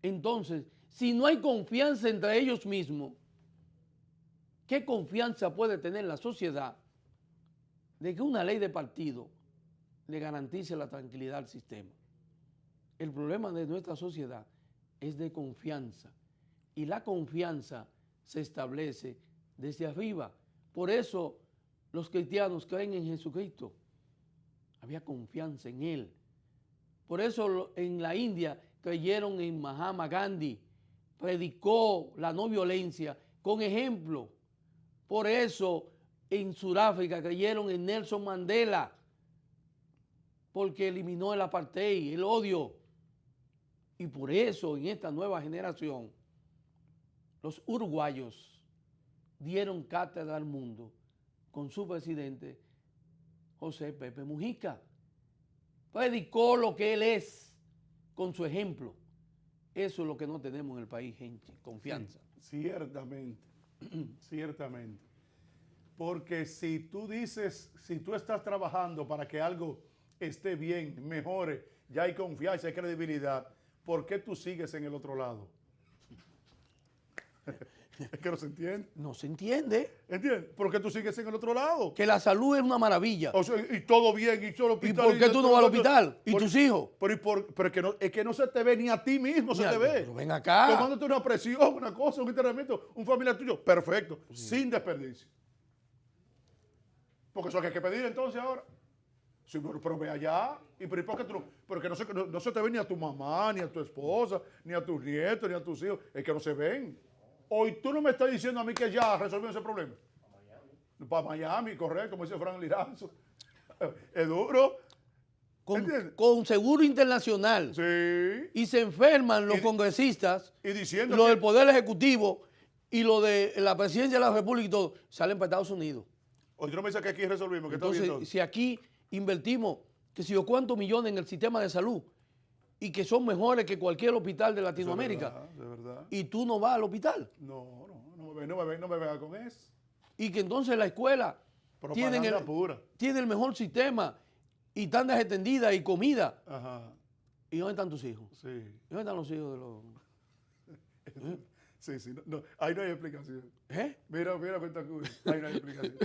Entonces, si no hay confianza entre ellos mismos, ¿qué confianza puede tener la sociedad de que una ley de partido le garantice la tranquilidad al sistema? El problema de nuestra sociedad es de confianza, y la confianza se establece desde arriba. Por eso los cristianos creen en Jesucristo. Había confianza en Él. Por eso en la India creyeron en Mahatma Gandhi, predicó la no violencia con ejemplo. Por eso en Sudáfrica creyeron en Nelson Mandela, porque eliminó el apartheid, el odio. Y por eso en esta nueva generación los uruguayos dieron cátedra al mundo con su presidente José Pepe Mujica. Predicó lo que él es con su ejemplo. Eso es lo que no tenemos en el país, gente, confianza. Sí, ciertamente, ciertamente. Porque si tú dices, si tú estás trabajando para que algo esté bien, mejore, ya hay confianza, hay credibilidad, ¿por qué tú sigues en el otro lado? Es que no se entiende. No se entiende. ¿Entiendes? ¿Por qué tú sigues en el otro lado? Que la salud es una maravilla. O sea, y todo bien, y solo ¿Y hospital. por qué tú no vas al hospital? ¿Y tus hijos? Pero es que no se te ve ni a ti mismo, se te ve. Pero ven acá. Tomándote una presión, una cosa, un internamiento, un familiar tuyo, perfecto, sin desperdicio. Porque eso es lo que hay que pedir entonces ahora. Sí, pero ve allá. ¿Y por qué tú no? Porque no se te ve ni a tu mamá, ni a tu esposa, ni a tus nietos, ni a tus hijos. Es que no se ven. Hoy tú no me estás diciendo a mí que ya resolvió ese problema. Para Miami, correcto, como dice Frank Liranzo. Es duro. Con seguro internacional. Sí. Y se enferman los congresistas, y diciendo lo del Poder Ejecutivo y lo de la Presidencia de la República y todo, salen para Estados Unidos. Hoy tú no me dices que aquí resolvimos. Que entonces, está bien, si aquí invertimos que si yo cuántos millones en el sistema de salud y que son mejores que cualquier hospital de Latinoamérica, de verdad. Y tú no vas al hospital. No me venga con eso. Y que entonces la escuela tiene el mejor sistema y tandas extendidas y comida. Ajá. ¿Y dónde están tus hijos? Sí. ¿Y dónde están los hijos de los...? Sí, no, ahí no hay explicación. Mira, cuenta Cuba, ahí no hay explicación.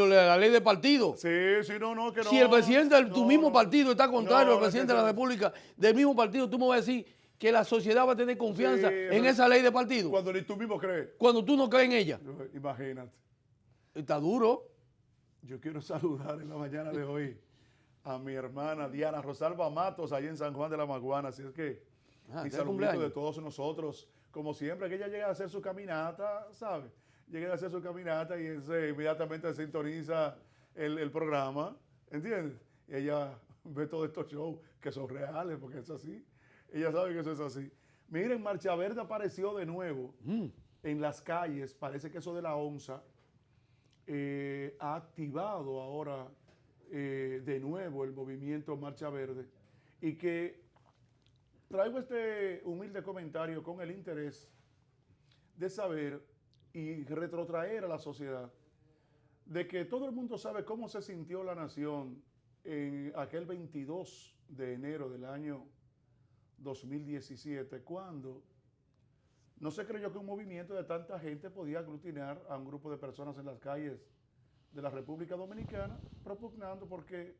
La ley de partido. Sí, no, que no. Si el presidente de tu mismo no. partido está contrario al presidente de la no. República del mismo partido, tú me vas a decir que la sociedad va a tener confianza en esa ley de partido. Cuando ni tú mismo crees. Cuando tú no crees en ella. Imagínate. Está duro. Yo quiero saludar en la mañana de hoy a mi hermana Diana Rosalba Matos, allá en San Juan de la Maguana. Así es que mi saludito de todos nosotros. Como siempre, que ella llega a hacer su caminata, ¿sabes? Llega a hacer su caminata y inmediatamente sintoniza el programa, ¿entiendes? Y ella ve todos estos shows que son reales, porque es así. Ella sabe que eso es así. Miren, Marcha Verde apareció de nuevo en las calles. Parece que eso de la onza ha activado ahora de nuevo el movimiento Marcha Verde, y que traigo este humilde comentario con el interés de saber y retrotraer a la sociedad de que todo el mundo sabe cómo se sintió la nación en aquel 22 de enero del año 2017, cuando no se creyó que un movimiento de tanta gente podía aglutinar a un grupo de personas en las calles de la República Dominicana, propugnando porque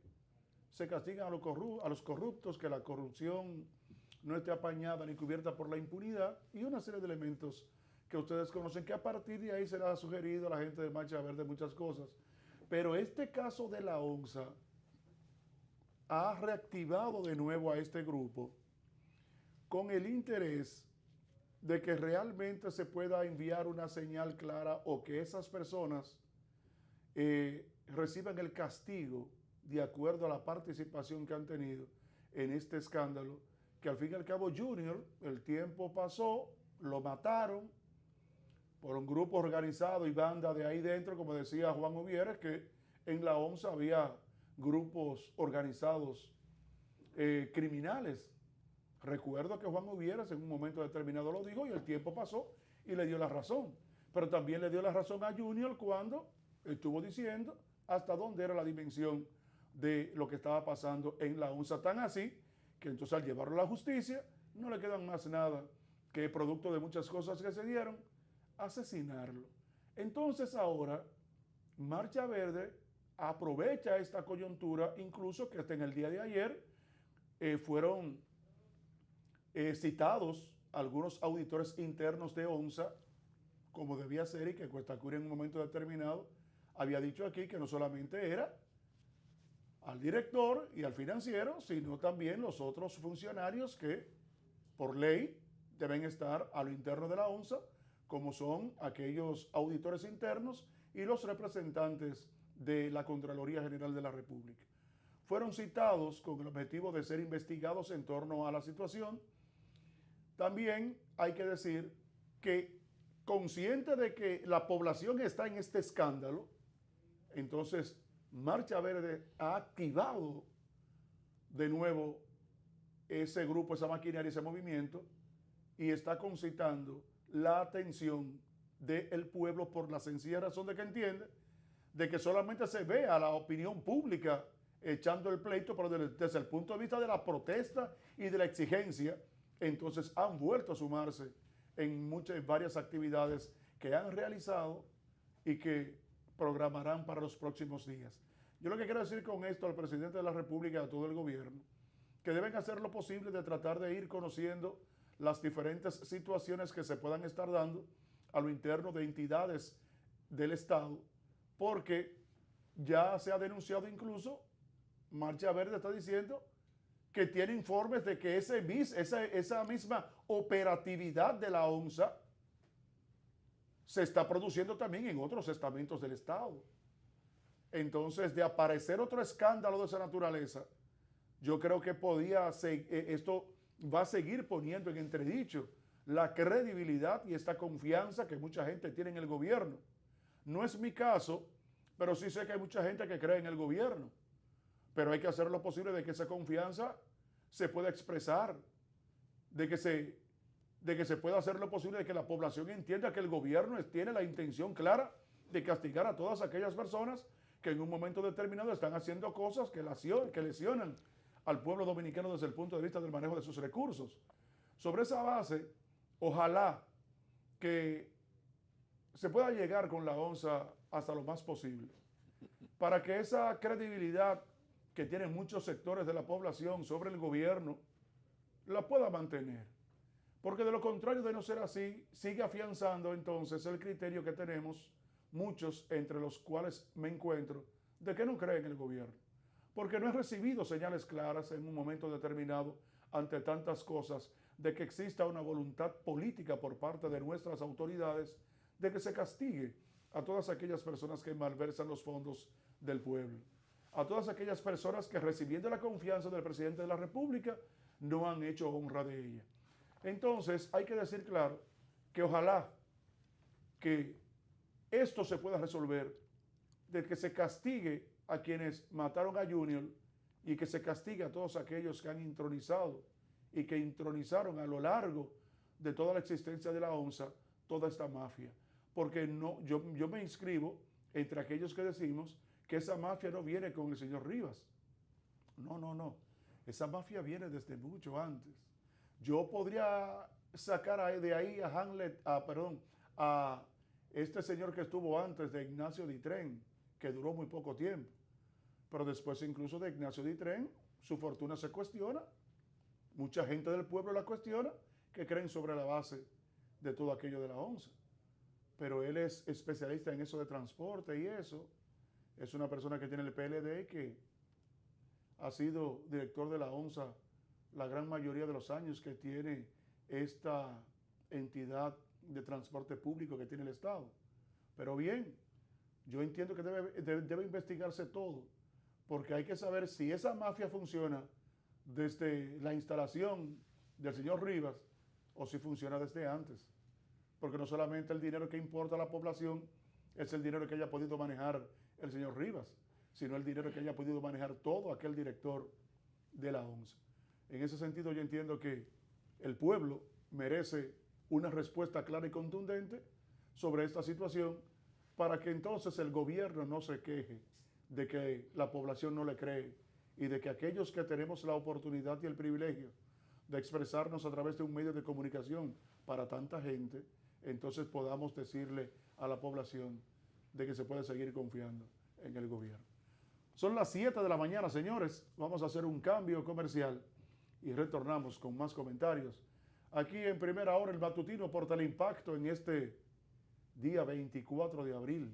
se castigan a los corruptos, que la corrupción no esté apañada ni cubierta por la impunidad, y una serie de elementos que ustedes conocen, que a partir de ahí se les ha sugerido a la gente de Marcha Verde muchas cosas. Pero este caso de la onza ha reactivado de nuevo a este grupo con el interés de que realmente se pueda enviar una señal clara, o que esas personas reciban el castigo de acuerdo a la participación que han tenido en este escándalo, que al fin y al cabo Junior, el tiempo pasó, lo mataron por un grupo organizado y banda de ahí dentro, como decía Juan Uvieres, que en la onza había grupos organizados criminales. Recuerdo que Juan Uvieres en un momento determinado lo dijo y el tiempo pasó y le dio la razón. Pero también le dio la razón a Junior cuando estuvo diciendo hasta dónde era la dimensión de lo que estaba pasando en la onza. Tan así que entonces al llevarlo a la justicia no le quedan más nada que, producto de muchas cosas que se dieron, asesinarlo. Entonces ahora Marcha Verde aprovecha esta coyuntura, incluso que hasta en el día de ayer fueron citados algunos auditores internos de onza, como debía ser, y que Cuesta Cura en un momento determinado había dicho aquí que no solamente era al director y al financiero, sino también los otros funcionarios que por ley deben estar a lo interno de la onza, como son aquellos auditores internos y los representantes de la Contraloría General de la República. Fueron citados con el objetivo de ser investigados en torno a la situación. También hay que decir que, consciente de que la población está en este escándalo, entonces Marcha Verde ha activado de nuevo ese grupo, esa maquinaria, ese movimiento, y está concitando la atención del pueblo por la sencilla razón de que entiende de que solamente se ve a la opinión pública echando el pleito, pero desde el punto de vista de la protesta y de la exigencia, entonces han vuelto a sumarse en varias actividades que han realizado y que programarán para los próximos días. Yo lo que quiero decir con esto al presidente de la República y a todo el gobierno, que deben hacer lo posible de tratar de ir conociendo las diferentes situaciones que se puedan estar dando a lo interno de entidades del Estado, porque ya se ha denunciado, incluso Marcha Verde está diciendo que tiene informes de que esa misma operatividad de la onza se está produciendo también en otros estamentos del Estado. Entonces, de aparecer otro escándalo de esa naturaleza, yo creo que esto va a seguir poniendo en entredicho la credibilidad y esta confianza que mucha gente tiene en el gobierno. No es mi caso, pero sí sé que hay mucha gente que cree en el gobierno. Pero hay que hacer lo posible de que esa confianza se pueda expresar, de que se pueda hacer lo posible de que la población entienda que el gobierno tiene la intención clara de castigar a todas aquellas personas que en un momento determinado están haciendo cosas que lesionan al pueblo dominicano desde el punto de vista del manejo de sus recursos. Sobre esa base, ojalá que se pueda llegar con la ONSA hasta lo más posible, para que esa credibilidad que tienen muchos sectores de la población sobre el gobierno la pueda mantener. Porque de lo contrario de no ser así, sigue afianzando entonces el criterio que tenemos muchos, entre los cuales me encuentro, de que no creen en el gobierno. Porque no he recibido señales claras en un momento determinado ante tantas cosas de que exista una voluntad política por parte de nuestras autoridades de que se castigue a todas aquellas personas que malversan los fondos del pueblo, a todas aquellas personas que, recibiendo la confianza del presidente de la República, no han hecho honra de ella. Entonces hay que decir claro que ojalá que esto se pueda resolver, de que se castigue a quienes mataron a Junior y que se castigue a todos aquellos que han intronizado y que intronizaron a lo largo de toda la existencia de la ONSA toda esta mafia. Porque no, yo me inscribo entre aquellos que decimos que esa mafia no viene con el señor Rivas. No, no, no. Esa mafia viene desde mucho antes. Yo podría sacar de ahí a este señor que estuvo antes de Ignacio Ditren, que duró muy poco tiempo. Pero después incluso de Ignacio Ditren, su fortuna se cuestiona. Mucha gente del pueblo la cuestiona, que creen sobre la base de todo aquello de la ONSA. Pero él es especialista en eso de transporte y eso. Es una persona que tiene el PLD, que ha sido director de la ONSA la gran mayoría de los años que tiene esta entidad de transporte público que tiene el Estado. Pero bien, yo entiendo que debe investigarse todo, porque hay que saber si esa mafia funciona desde la instalación del señor Rivas o si funciona desde antes. Porque no solamente el dinero que importa a la población es el dinero que haya podido manejar el señor Rivas, sino el dinero que haya podido manejar todo aquel director de la ONSA. En ese sentido yo entiendo que el pueblo merece una respuesta clara y contundente sobre esta situación, para que entonces el gobierno no se queje de que la población no le cree y de que aquellos que tenemos la oportunidad y el privilegio de expresarnos a través de un medio de comunicación para tanta gente, entonces podamos decirle a la población de que se puede seguir confiando en el gobierno. Son las 7 de la mañana, señores. Vamos a hacer un cambio comercial y retornamos con más comentarios. Aquí en Primera Hora, el matutino por Teleimpacto en este día 24 de abril